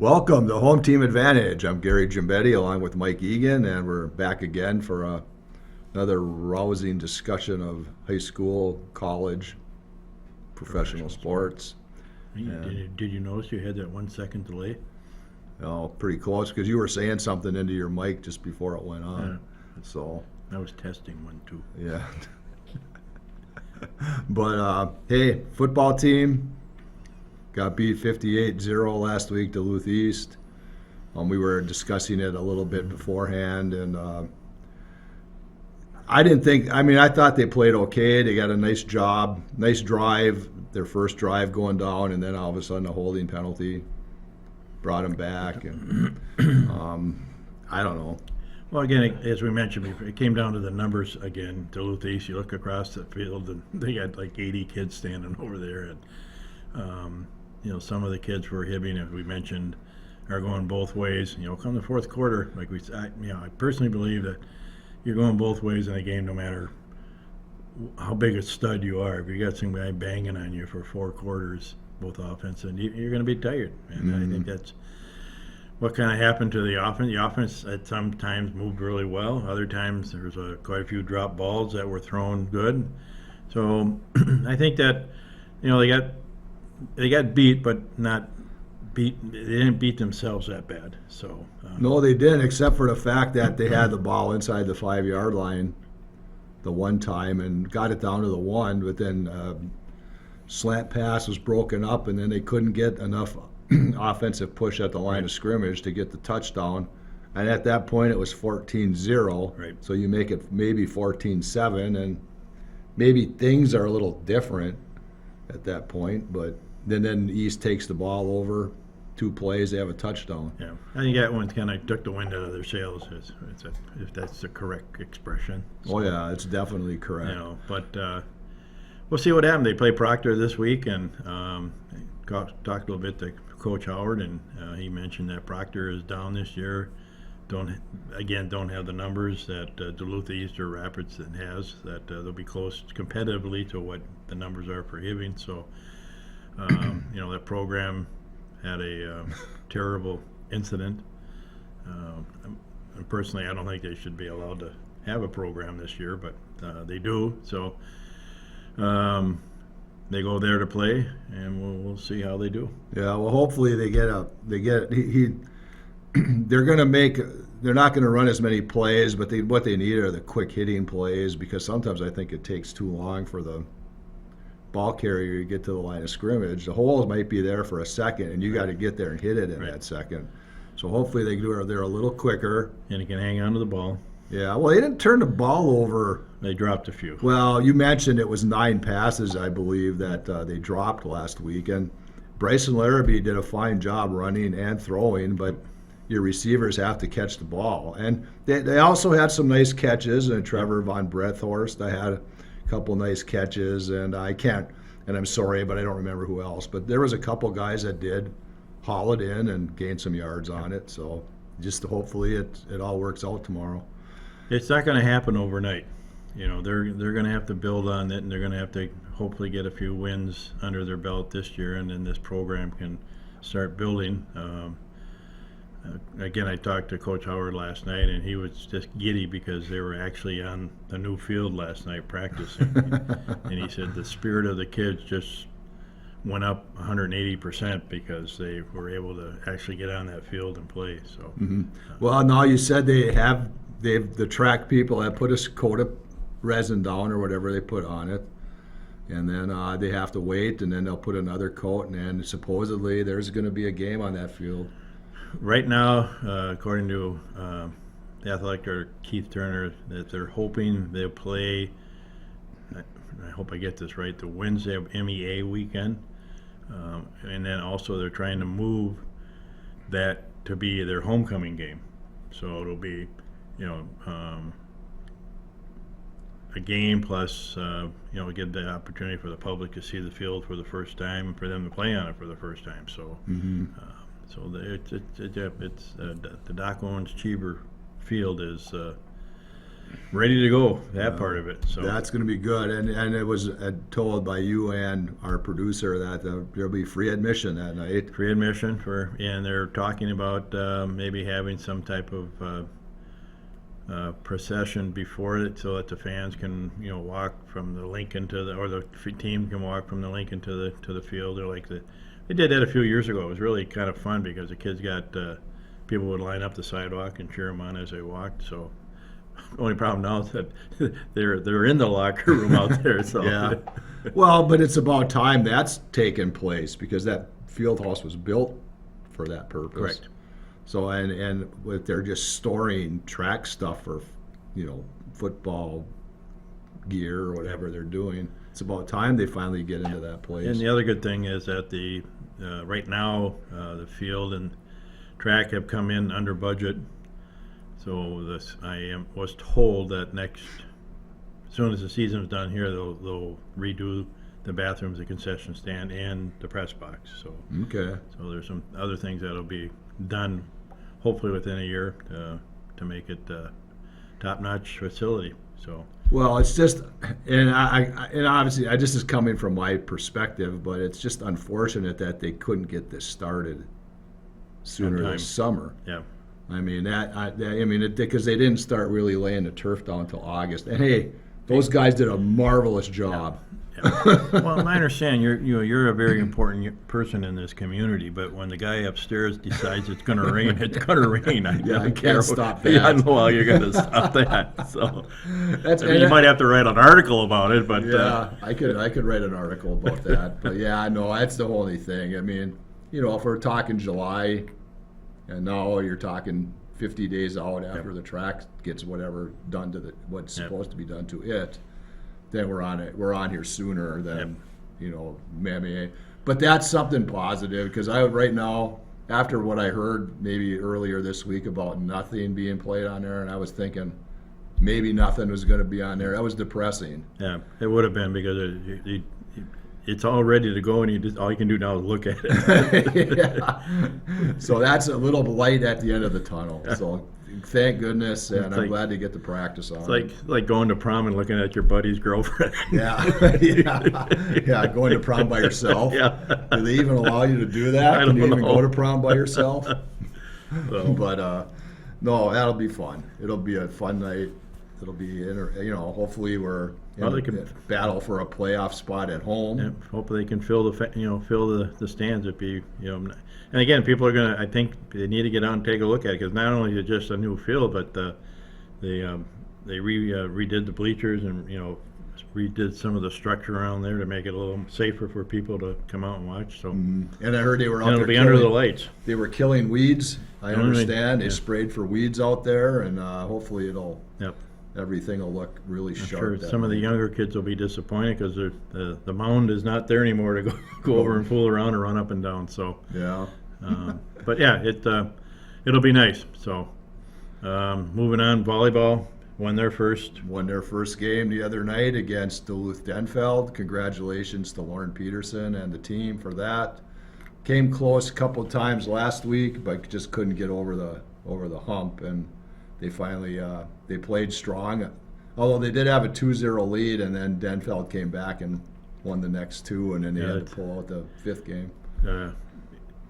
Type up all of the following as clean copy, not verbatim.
Welcome to Home Team Advantage. I'm Gary Gimbetti along with Mike Egan, and we're back again for another rousing discussion of high school, college, professional sports. Did you notice you had that 1 second delay? Pretty close because you were saying something into your mic just before it went on. So, I was testing one too. yeah. But hey, football team got beat 58-0 last week, Duluth East. We were discussing it a little bit beforehand, and I thought they played okay. They got a nice job, nice drive, their first drive going down, and then all of a sudden a holding penalty brought them back. And I don't know. Well, again, as we mentioned before, it came down to the numbers again. Duluth East, you look across the field, and they got like 80 kids standing over there. And, some of the kids were hibbing, as we mentioned, are going both ways. Come the fourth quarter, like I personally believe that you're going both ways in a game, no matter how big a stud you are. If you got some guy banging on you for 4 quarters, both offense, and you're going to be tired. And I think that's what kind of happened to the offense. The offense at some times moved really well. Other times there was quite a few drop balls that were thrown good. So I think that they got beat, but not beat. They didn't beat themselves that bad. So No, they didn't, except for the fact that they had the ball inside the 5-yard line the one time and got it down to the 1, but then slant pass was broken up, and then they couldn't get enough offensive push at the line of scrimmage to get the touchdown. And at that point, it was 14-0. Right. So you make it maybe 14-7, and maybe things are a little different at that point. But then East takes the ball over, 2 plays, they have a touchdown. yeah, I think that one kind of took the wind out of their sails, if that's the correct expression. Oh yeah, it's definitely correct. But we'll see what happens. They play Proctor this week, and talked a little bit to Coach Howard, and he mentioned that Proctor is down this year. Don't have the numbers that Duluth East or Rapids has. That they'll be close competitively to what the numbers are for Hibbing. So that program had a terrible incident. And personally, I don't think they should be allowed to have a program this year, but they do. So they go there to play, and we'll see how they do. Yeah, well, hopefully they're not going to run as many plays, but what they need are the quick hitting plays, because sometimes I think it takes too long for the ball carrier to get to the line of scrimmage. The holes might be there for a second, and you got to get there and hit it in that second. So hopefully they're a little quicker. And he can hang on to the ball. Yeah, well, they didn't turn the ball over. They dropped a few. Well, you mentioned it was 9 passes, I believe, that they dropped last week. And Bryson Larrabee did a fine job running and throwing, but your receivers have to catch the ball. And they also had some nice catches. And Trevor Von Brethhorst, I had a couple nice catches. And I'm sorry, but I don't remember who else. But there was a couple guys that did haul it in and gain some yards on it. So just hopefully it all works out tomorrow. It's not going to happen overnight. They're going to have to build on it, and they're going to have to hopefully get a few wins under their belt this year, and then this program can start building. Again, I talked to Coach Howard last night, and he was just giddy because they were actually on the new field last night practicing. And he said the spirit of the kids just went up 180% because they were able to actually get on that field and play. So, Well, now you said the track people have put a coat of resin down or whatever they put on it, and then they have to wait, and then they'll put another coat, and then supposedly there's going to be a game on that field. Right now, according to the athletic director Keith Turner, that they're hoping they'll play, I hope I get this right, the Wednesday of MEA weekend, and then also they're trying to move that to be their homecoming game. So it'll be a game plus give the opportunity for the public to see the field for the first time, for them to play on it for the first time. So it's the Doc Owens Cheever field is ready to go, that part of it, so. That's going to be good. And it was told by you and our producer that there'll be free admission that night. Free admission and they're talking about maybe having some type of procession before it so that the fans can, walk from the Lincoln or the team can walk from the Lincoln to the field. They did that a few years ago. It was really kind of fun because the kids got, people would line up the sidewalk and cheer them on as they walked, so. The only problem now is that they're in the locker room out there. So Yeah. Well, but it's about time that's taken place because that field house was built for that purpose. Correct. So and with they're just storing track stuff for, football gear or whatever they're doing. It's about time they finally get into that place. And the other good thing is that right now the field and track have come in under budget. So was told that as soon as the season's done here, they'll redo the bathrooms, the concession stand, and the press box. So Okay. So there's some other things that'll be done, hopefully within a year, to make it a top-notch facility. So. Well, it's just, and obviously, this is coming from my perspective, but it's just unfortunate that they couldn't get this started sooner Sometime. this summer. Yeah. I mean because they didn't start really laying the turf down until August. And hey, those guys did a marvelous job. Well, I understand you're a very important person in this community, but when the guy upstairs decides it's going to rain, it's going to rain. I can't care. stop Yeah, that. well, you're going to stop that. So That's you might have to write an article about it, but yeah, I could write an article about that. But yeah, no, that's the only thing. I mean, if we're talking July, and now you're talking 50 days out after the track gets whatever done to what's supposed to be done to it, then we're on it. We're on here sooner than maybe. But that's something positive because right now, after what I heard maybe earlier this week about nothing being played on there, and I was thinking maybe nothing was going to be on there. That was depressing. yeah, it would have been because it's all ready to go, and all you can do now is look at it. Yeah. So that's a little light at the end of the tunnel. So thank goodness, and I'm glad to get to practice on. It's like going to prom and looking at your buddy's girlfriend. Yeah. Yeah, going to prom by yourself. Yeah. Do they even allow you to do that? I Can you don't even know. go to prom by yourself? So, But no, that'll be fun. It'll be a fun night. It'll be, hopefully we're Well, they in can- a battle for a playoff spot at home. yeah, hopefully they can fill the stands. It'd be, and again, people are gonna. I think they need to get out and take a look at it because not only is it just a new field, but they redid the bleachers and redid some of the structure around there to make it a little safer for people to come out and watch. So And I heard they were out and there it'll be under the killing- lights. They were killing weeds. I Only- understand. They yeah. sprayed for weeds out there, and hopefully Yep. everything will look really I'm sharp. sure that some of the night. younger kids will be disappointed because the mound is not there anymore to go over and fool around and run up and down. So. Yeah. But yeah, it'll be nice. So, moving on, volleyball won their first. Won their first game the other night against Duluth Denfeld. Congratulations to Lauren Peterson and the team for that. Came close a couple of times last week, but just couldn't get over the hump. And they finally they played strong. Although they did have a 2-0 lead, and then Denfeld came back and won the next two, and then they Yeah, had to pull out the fifth game.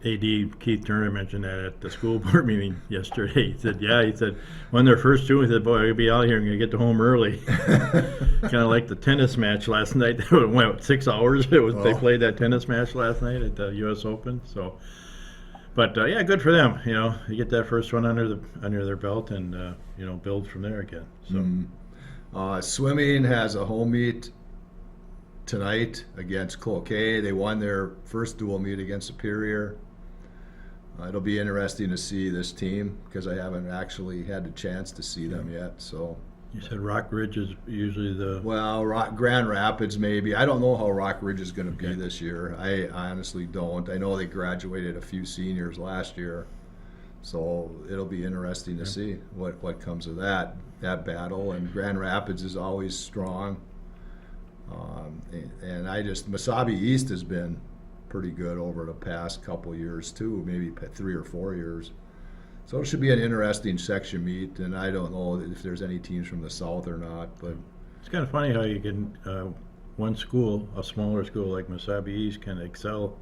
AD Keith Turner mentioned that at the school board meeting yesterday. He said, won their first two. He said, boy, I'll be out here and gonna get to home early. Kind of like the tennis match last night. It went 6 hours. They played that tennis match last night at the U.S. Open. So, but yeah, good for them. You get that first one under their belt and build from there again. So. Swimming has a home meet tonight against Cloquet. They won their first dual meet against Superior. It'll be interesting to see this team because I haven't actually had the chance to see them yet. So, You said Rock Ridge is usually Grand Rapids maybe. I don't know how Rock Ridge is going to be Okay. this year. I honestly don't. I know they graduated a few seniors last year, so it'll be interesting to see what comes of that battle. And Grand Rapids is always strong. And Mesabi East has been pretty good over the past couple years too, maybe 3 or 4 years. So it should be an interesting section meet, and I don't know if there's any teams from the south or not, but It's kind of funny how you can, one school, a smaller school like Mesabi East, can excel,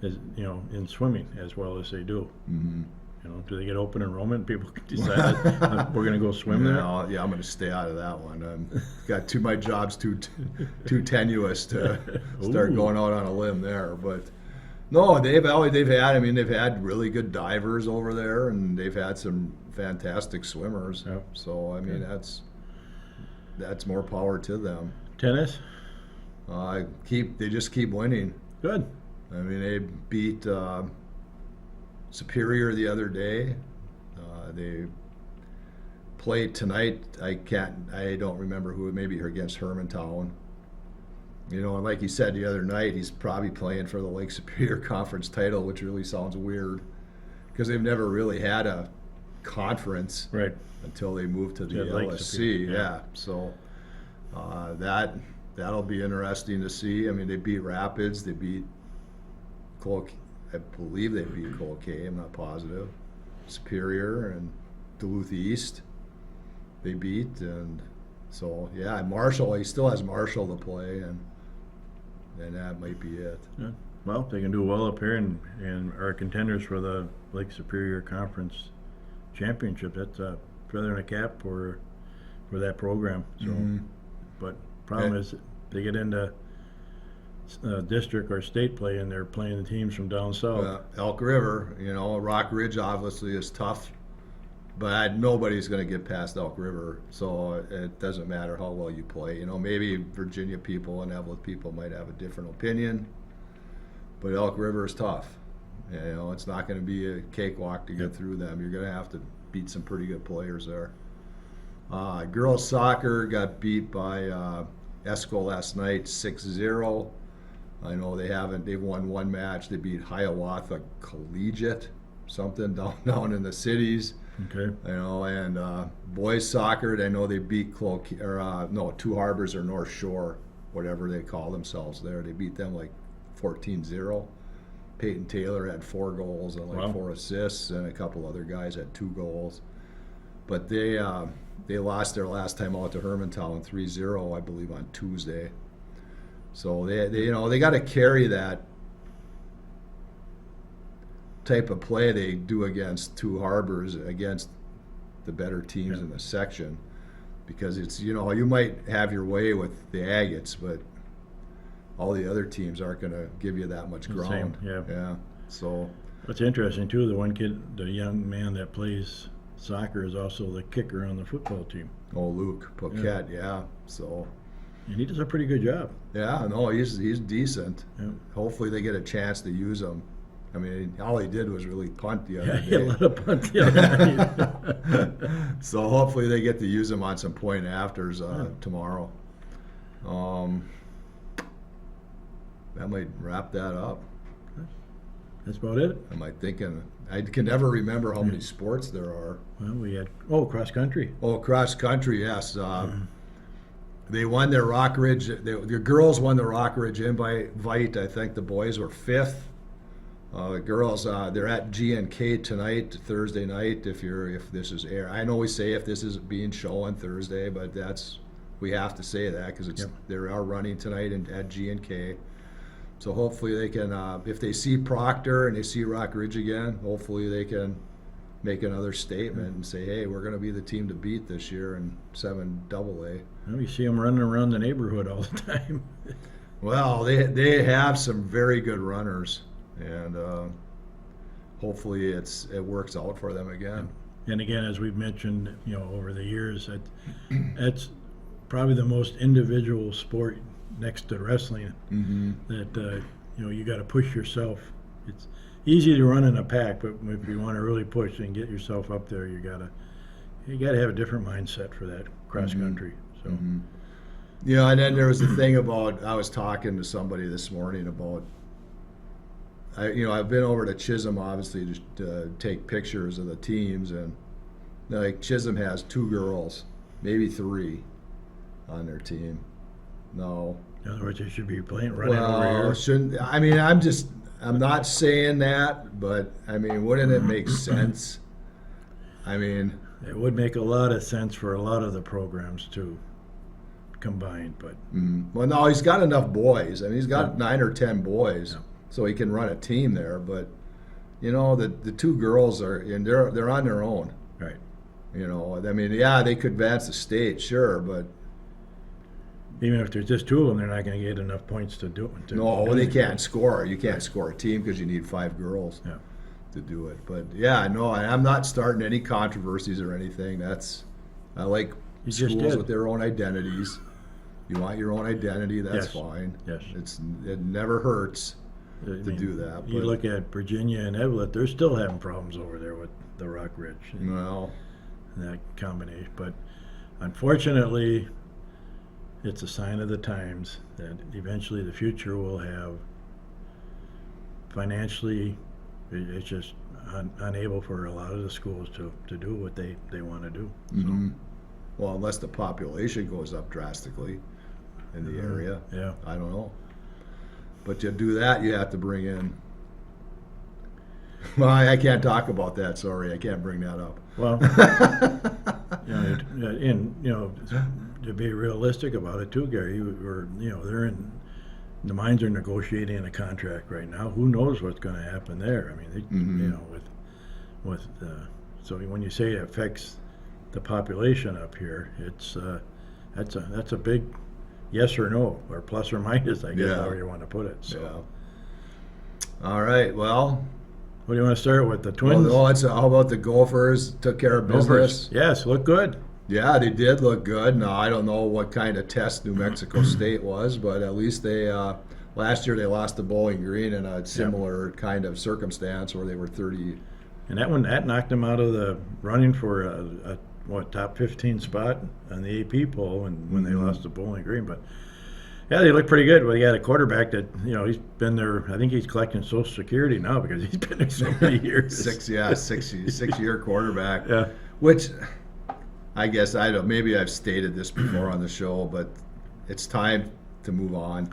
as in swimming as well as they do. mm-hmm. Do they get open enrollment? People can decide that, we're going to go swim there. Yeah, I'm going to stay out of that one. My job's too tenuous to start Ooh. going out on a limb there. But no, they've had really good divers over there, and they've had some fantastic swimmers. Yep. So I mean, that's more power to them. Tennis? They just keep winning. Good. I mean, they beat Superior the other day. They played tonight. I don't remember who. Maybe against Hermantown. And like you said the other night, he's probably playing for the Lake Superior Conference title, which really sounds weird because they've never really had a conference Right. until they moved to the Yeah, Lake LSC. Superior, yeah. Yeah, so that'll be interesting to see. I mean, they beat Rapids. They beat Cole. I believe they beat Cole K. I'm not positive. Superior and Duluth East. They beat, and so yeah, Marshall. He still has Marshall to play, and that might be it. Yeah. Well, if they can do well up here and are contenders for the Lake Superior Conference Championship, that's a feather in a cap for that program. So, Mhm. but problem And- is they get into district or state play and they're playing the teams from down south. Elk River, Rock Ridge obviously is tough, but nobody's going to get past Elk River, so it doesn't matter how well you play. Maybe Virginia people and Evelyn people might have a different opinion, but Elk River is tough. It's not going to be a cakewalk to get through them. You're going to have to beat some pretty good players there. Girls soccer got beat by Esco last night 6-0. I know they've won one match. They beat Hiawatha Collegiate, something down in the cities. Okay. And boys soccer, I know they beat Two Harbors or North Shore, whatever they call themselves there. They beat them like 14-0. Peyton Taylor had 4 goals and Wow. 4 assists, and a couple other guys had 2 goals. But they lost their last time out to Hermantown 3-0, I believe, on Tuesday. So they got to carry that type of play they do against Two Harbors, against the better teams in the section, because it's you might have your way with the Agates, but all the other teams aren't going to give you that much The ground. same, yeah. So What's interesting too, the young man that plays soccer is also the kicker on the football team, Luke Paquette, yeah. So and he does a pretty good job. yeah, no, he's decent. Yeah. Hopefully they get a chance to use him. I mean, all he did was really punt the Yeah, other he had a day. lot of punt the other night. So hopefully they get to use him on some point afters tomorrow. That might wrap that up. That's about it. Am I thinking? I can never remember how many sports there are. Well, we had cross country. Oh, cross country, yes. They won their Rock Ridge. The girls won the Rock Ridge Invite. I think the boys were 5th. The girls, they're at GNK tonight, Thursday night. If this is air, I know we say if this is being shown Thursday, but we have to say that because they are running tonight at GNK. So hopefully they can, if they see Proctor and they see Rock Ridge again, hopefully they can make another statement and say, hey, we're going to be the team to beat this year in 7AA. Well, you see them running around the neighborhood all the time. Well, they have some very good runners, and hopefully it works out for them again. And again, as we've mentioned, over the years, that's probably the most individual sport next to wrestling. Mm-hmm. That you got to push yourself. It's easy to run in a pack, but if you want to really push and get yourself up there, you gotta have a different mindset for that cross country. So And then there was the thing about, I was talking to somebody this morning about, I've been over to Chisholm obviously to take pictures of the teams, and like Chisholm has 2 girls, maybe 3 on their team. No. in other words, they should be running over here. I'm not saying that, but I mean, wouldn't it make sense? I mean, It would make a lot of sense for a lot of the programs to combine, but well, no, he's got enough boys. I mean, he's got Yeah. 9 or 10 boys, Yeah. so he can run a team there. But you know, the two girls are, and they're on their own. right. You know, I mean, yeah, they could advance the state, sure, but Even if there's just two of them, they're not going to get enough points to do it. no, they can't score. You can't score a team because you need 5 girls Yeah. to do it. But yeah, no, I'm not starting any controversies or anything. I like You just schools did. with their own identities. You want your own identity, that's Yes. fine. Yes. It never hurts I to mean, do that. You But, look at Virginia and Evelyn; they're still having problems over there with the Rock Ridge and well, that combination. But unfortunately, it's a sign of the times that eventually the future will have financially. It's just unable for a lot of the schools to do what they want to do. well, unless the population goes up drastically in the area, Yeah. I don't know. But to do that, you have to bring in. Well, I can't talk about that. Sorry, I can't bring that up. Well, to be realistic about it too, Gary, the mines are negotiating a contract right now. Who knows what's going to happen there? I mean, so when you say it affects the population up here, that's a big yes or no, or plus or minus, I guess, Yeah. however you want to put it. So, Yeah. All right. Well, what do you want to start with? The Twins? how about the Gophers? Took care of business. Gophers. Yes, look good. Yeah, they did look good. Now, I don't know what kind of test New Mexico State was, but at least they last year they lost to Bowling Green in a similar kind of circumstance where they were 30. And that knocked them out of the running for a top 15 spot on the AP poll, and when they lost to Bowling Green. But yeah, they look pretty good. Well, they got a quarterback that he's been there. I think he's collecting Social Security now because he's been there so many years. 6-year quarterback. Yeah. Which I guess maybe I've stated this before on the show, but it's time to move on.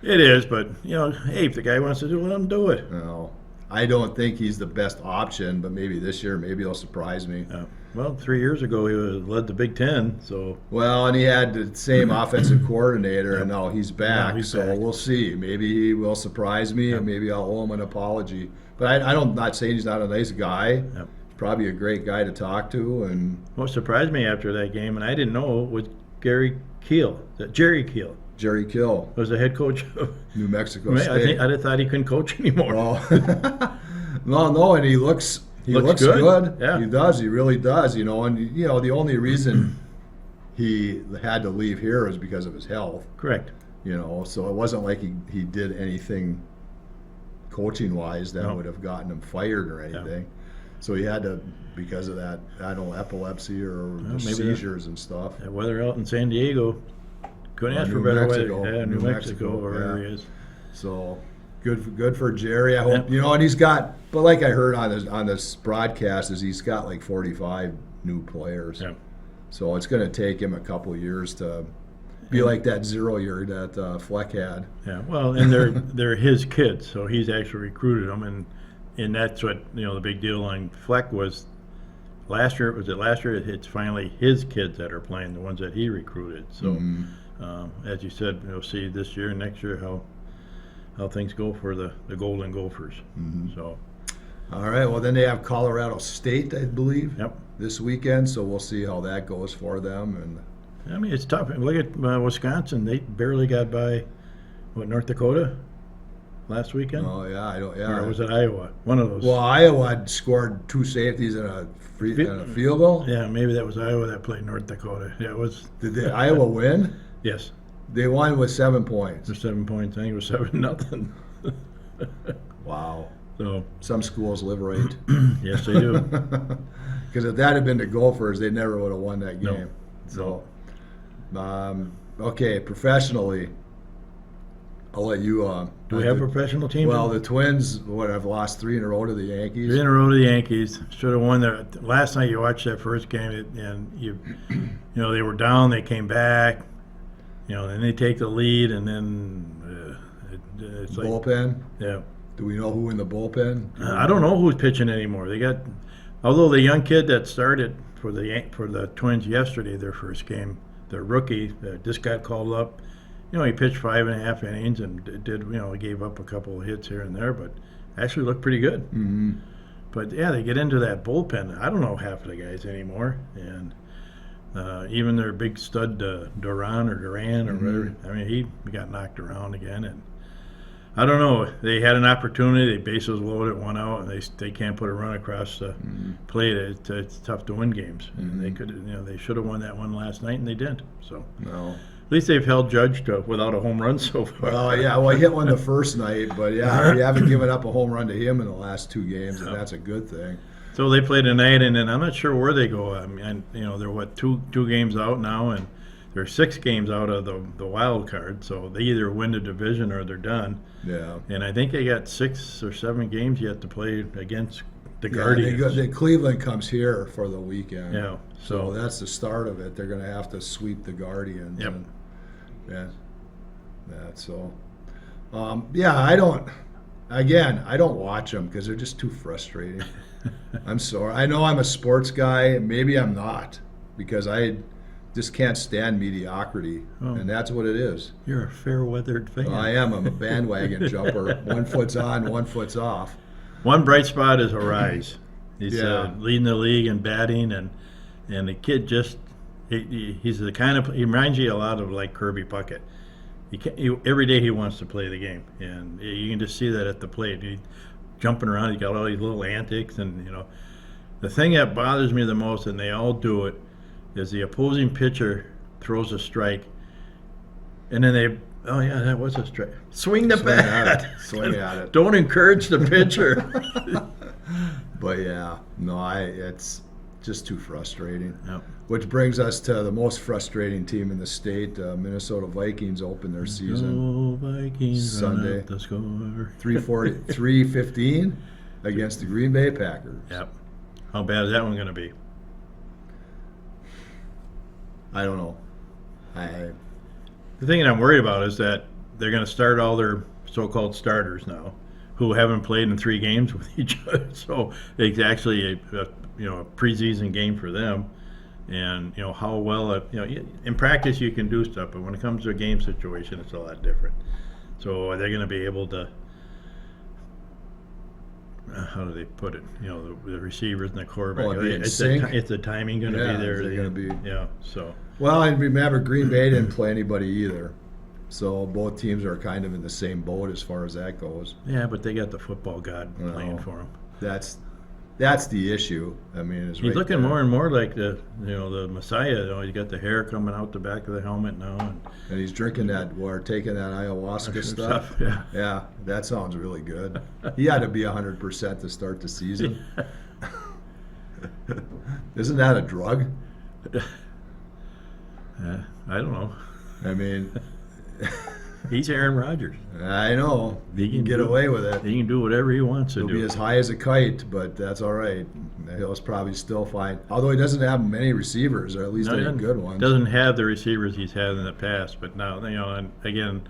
It is, but hey, if the guy wants to do it, let him do it. No, I don't think he's the best option, but maybe this year, maybe he'll surprise me. Well, 3 years ago he led the Big Ten, so Well, and he had the same offensive coordinator, and now he's back. Now he's so back. we'll see. Maybe he will surprise me, and maybe I'll owe him an apology. But I'm not saying he's not a nice guy. Yep. Probably a great guy to talk to, and what surprised me after that game, and I didn't know, was Jerry Kill Jerry Kill, was the head coach of. New Mexico I State. I thought he couldn't coach anymore. No, and he looks Looks good. good. Yeah. He does. He really does. And the only reason he had to leave here is because of his health. Correct. So it wasn't like he did anything coaching wise that No. would have gotten him fired or anything. So he had to, because of that, I don't know, epilepsy or maybe seizures and stuff. That weather out in San Diego, couldn't ask for New better Mexico. weather. Yeah, New New Mexico, Mexico, wherever yeah. he is. So good for Jerry. I hope Yeah. and he's got. But like I heard on this broadcast, is he's got like 45 new players. Yeah. So it's going to take him a couple of years to be like that 0 year that Fleck had. Yeah, well, and they're his kids, so he's actually recruited them, and that's what the big deal on Fleck was. Last year, it's finally his kids that are playing, the ones that he recruited. So, as you said, we'll see this year and next year how things go for the Golden Gophers. So, All right. Well, then they have Colorado State, I believe, yep. this weekend. So we'll see how that goes for them. And I mean, it's tough. Look at Wisconsin; they barely got by. North Dakota last weekend? oh yeah, I don't. Yeah. Or was it Iowa? One of those. Well, Iowa had scored 2 safeties and a field goal. Yeah, maybe that was Iowa that played North Dakota. Yeah, it was. Did Iowa win? Yes. They won with 7 points. For 7 points. I think it was 7-0. Wow. So, Some schools live right. yes, they do. Because if that had been the Gophers, they never would have won that No. game. So, okay, professionally, I'll let you. Do we have a professional team? Well, the Twins have lost 3 in a row to the Yankees. 3 in a row to the Yankees. Should have won there. Last night you watched that first game, and they were down. They came back. Then they take the lead, and then it's like Bullpen. yeah. Do we know who in the bullpen? I don't know who's pitching anymore. They got Although the young kid that started for the Twins yesterday, their first game, the rookie that just got called up, he pitched 5.5 innings and gave up a couple of hits here and there, but actually looked pretty good. Mm-hmm. But yeah, they get into that bullpen. I don't know half of the guys anymore, and even their big stud Duran or whatever. I mean, he got knocked around again, and I don't know. They had an opportunity. They bases loaded, 1 out, and they can't put a run across the plate. It's tough to win games. And they could, they should have won that one last night, and they didn't. So No. at least they've held Judge without a home run so far. Well, yeah. Well, he hit one the first night, but yeah, we haven't given up a home run to him in the last 2 games, and that's a good thing. So they play tonight, and then I'm not sure where they go. I mean, they're two games out now, and they're 6 games out of the wild card. So they either win the division or they're done. Yeah. And I think they got 6 or 7 games yet to play against the Yeah, Guardians. Cleveland comes here for the weekend. Yeah, So that's the start of it. They're going to have to sweep the Guardians. Yep. And, yeah. That's so. Yeah, I don't watch them because they're just too frustrating. I'm sorry. I know I'm a sports guy. Maybe I'm not because I just can't stand mediocrity, and that's what it is. You're a fair-weathered fan. I am. I'm a bandwagon jumper. One foot's on, one foot's off. One bright spot is Arise. He's Yeah. leading the league in batting, and the kid just he's the kind of he reminds you a lot of like Kirby Puckett. Every day he wants to play the game, and you can just see that at the plate. He's jumping around. He's got all these little antics, and the thing that bothers me the most, and they all do it, is the opposing pitcher throws a strike, and then that was a strike. Swing the Swing at bat. it. Swing at it. Don't encourage the pitcher. But yeah, no, it's just too frustrating. Yep. Which brings us to the most frustrating team in the state. Minnesota Vikings open their season Go Vikings, Sunday. run up the score. 3:15 against the Green Bay Packers. Yep. How bad is that one going to be? I don't know. The thing that I'm worried about is that they're going to start all their so-called starters now, who haven't played in 3 games with each other. So it's actually a preseason game for them. And how well in practice you can do stuff, but when it comes to a game situation, it's a lot different. So are they going to be able to? How do they put it? The receivers and the quarterback. Oh, it'd be in Is sync? the timing going to Yeah, be there? they're gonna be- Yeah. So. Well, and remember, Green Bay didn't play anybody either. So both teams are kind of in the same boat as far as that goes. Yeah, but they got the football god playing for them. That's the issue. I mean, it's He's right looking there. more and more like the Messiah. He's got the hair coming out the back of the helmet now, And he's drinking taking that ayahuasca stuff. Yeah. Yeah, that sounds really good. He had to be 100% to start the season. Isn't that a drug? I don't know. I mean, He's Aaron Rodgers. I know. He can get do- away with it. He can do whatever he wants to He'll do. be as high as a kite, but that's all right. He'll probably still fine. Although he doesn't have many receivers, or at least No, he any doesn't- good ones. Doesn't have the receivers he's had in the past, but now and again,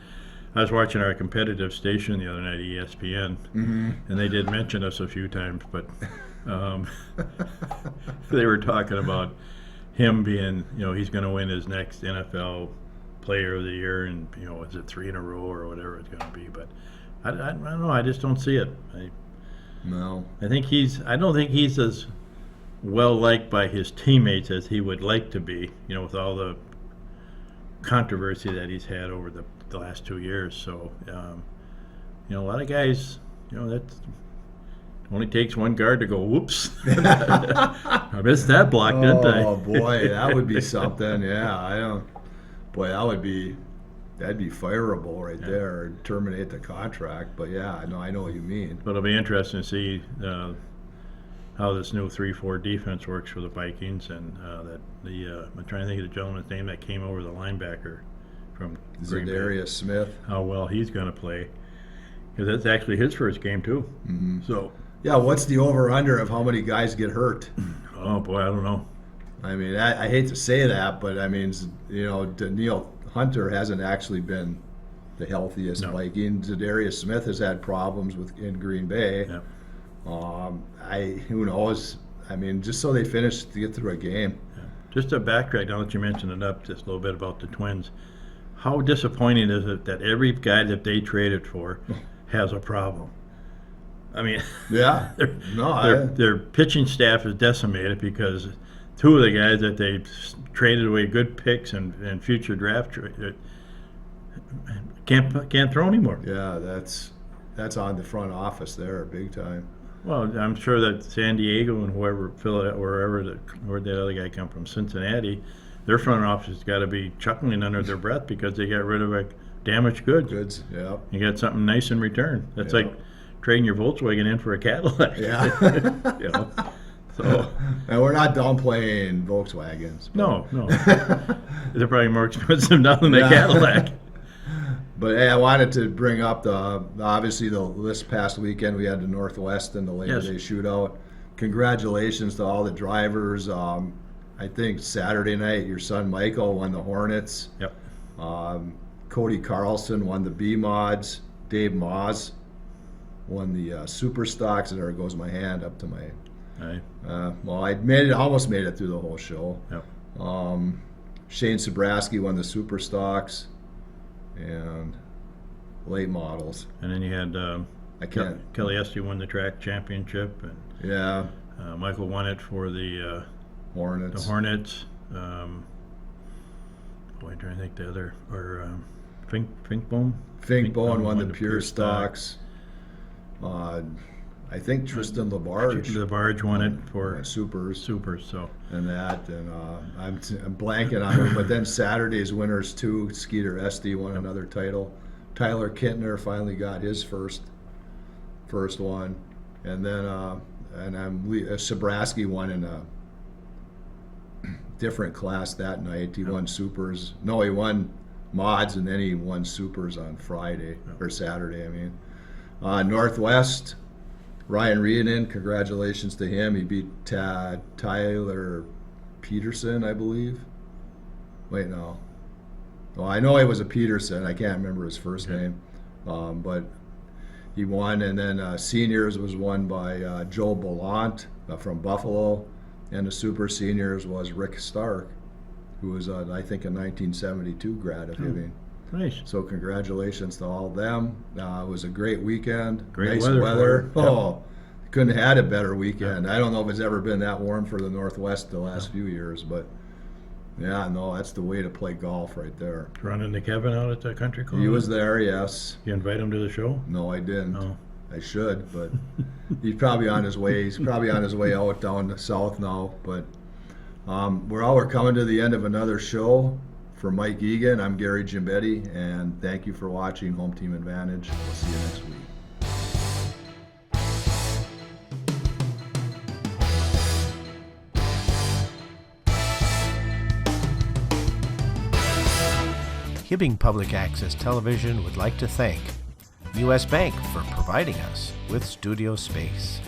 I was watching our competitive station the other night, ESPN, and they did mention us a few times, but they were talking about him being, he's going to win his next NFL Player of the Year, and is it 3 in a row or whatever it's going to be? But I don't know. I just don't see it. No. I don't think he's as well liked by his teammates as he would like to be. With all the controversy that he's had over the last 2 years. So, a lot of guys, that only takes one guard to go, whoops. I missed that block, didn't I? Oh boy, that would be something. Yeah, Boy, that'd be fireable right there. Or terminate the contract. But yeah, I know what you mean. But it'll be interesting to see how this new 3-4 defense works for the Vikings, and I'm trying to think of the gentleman's name that came over, the linebacker from Green Bay. Zadarius Smith. How well he's going to play, because that's actually his first game too. Mm-hmm. So, Yeah, what's the over/under of how many guys get hurt? oh boy, I don't know. I mean, I hate to say that, but I mean, Daniil Hunter hasn't actually been the healthiest No. Viking. Zadarius Smith has had problems in Green Bay. Yeah. Who knows? I mean, just so they finish to get through a game. Just to backtrack, now that you mentioned it up just a little bit about the Twins, how disappointing is it that every guy that they traded for has a problem? I mean, Yeah. their pitching staff is decimated because two of the guys that they traded away good picks and future draft can't throw anymore. Yeah, that's on the front office there, big time. Well, I'm sure that San Diego and wherever where that other guy come from, Cincinnati, their front office has got to be chuckling under their breath because they got rid of a damaged goods. Goods, yeah. You got something nice in return. That's Yeah. like trading your Volkswagen in for a Cadillac. Yeah. You know? So And we're not downplaying Volkswagens. but- no, they're probably more expensive now than a Yeah. Cadillac. But hey, I wanted to bring up obviously this past weekend we had the Northwest and the Labor Yes. Day shootout. Congratulations to all the drivers. I think Saturday night your son Michael won the Hornets. Yep. Cody Carlson won the B mods. Dave Moss won the Super Stocks. And there goes my hand up to my. Right. Well, almost made it through the whole show. Yep. Shane Sabraski won the Super Stocks and late models. And then you had I can't. Kelly Esty won the track championship, and Yeah, Michael won it for the Hornets. Hornets. I'm trying to think the other, or Finkbone. Finkbone won the Pure Stocks. I think Tristan Labarge The Barge won it for Supers Supers. So and that, and I'm blanking on it. But then Saturday's winners too. Skeeter Esty won another title. Tyler Kintner finally got his first one, and then Sabraski won in a different class that night. He won Supers. No, he won mods, and then he won Supers on Friday or Saturday. I mean, Northwest. Ryan Rieden, congratulations to him. He beat Tyler Peterson, I believe. Wait, no. Well, I know he was a Peterson. I can't remember his first name. But he won. And then seniors was won by Joe Bollant from Buffalo. And the super seniors was Rick Stark, who was, I think, a 1972 grad of Hibbing. nice. So congratulations to all of them. It was a great weekend. Great nice weather for it. Oh, couldn't have had a better weekend. I don't know if it's ever been that warm for the Northwest the last few years, but yeah, no, that's the way to play golf right there. Run into Kevin out at the country club. He was there, yes. You invite him to the show? No, I didn't. No. I should, but he's probably on his way. He's probably on his way out down the south now. But we're coming to the end of another show. For Mike Egan, I'm Gary Gimbetti, and thank you for watching Home Team Advantage. We'll see you next week. Hibbing Public Access Television would like to thank U.S. Bank for providing us with studio space.